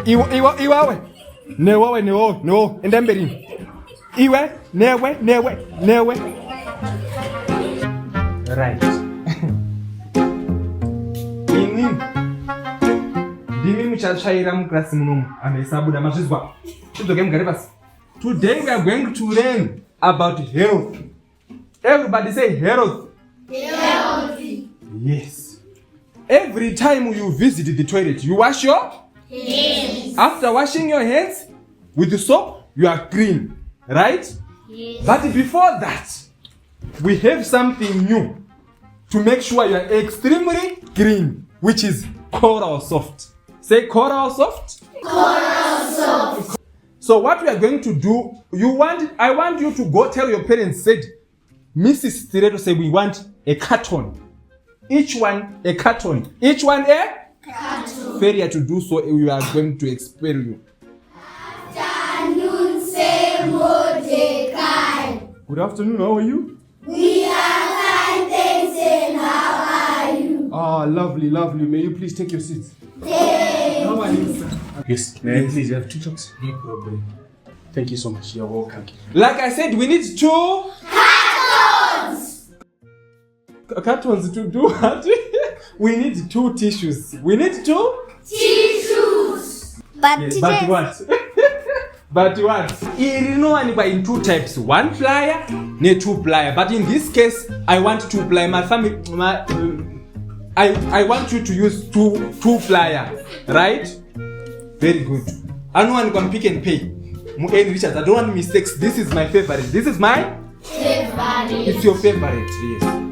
Iwawe. No. And then berin. Iwe, newe. Right. Dimi muchashaira muklasi munomu amesabuda mazvizwa. Today we are going to learn about health. Everybody say health. Healthy. Yes. Every time you visit the toilet, you wash your hands. After washing your hands with the soap, you are clean, right? Yes. But before that, we have something new to make sure you are extremely clean, which is coral soft. Say coral soft. Coral soft. So what we are going to do, I want you to go tell your parents, said, Mrs. Stiletto said we want a carton. Each one a carton. Each one a carton. Failure to do so, we are going to expel you. Afternoon, say Mordecai. Good afternoon, how are you? We are fine, thanks, and how are you? Ah, lovely. May you please take your seats? Thank How are you, sir? Yes, may I please have 2 chocks? No problem. Thank you so much. You're welcome. Like I said, we need 2 cartons. cartons to do what? We need 2 tissues. We need 2 tissues. Yes, but what? But what? Inowanikwa in 2 types, 1 plier ne 2 plier. But in this case, I want 2 plier. I want you to use 2 plier, right? Very good. Anyone can pick and pay. Richard, I don't want mistakes. This is my favorite. This is my favorite. It's your favorite, yes.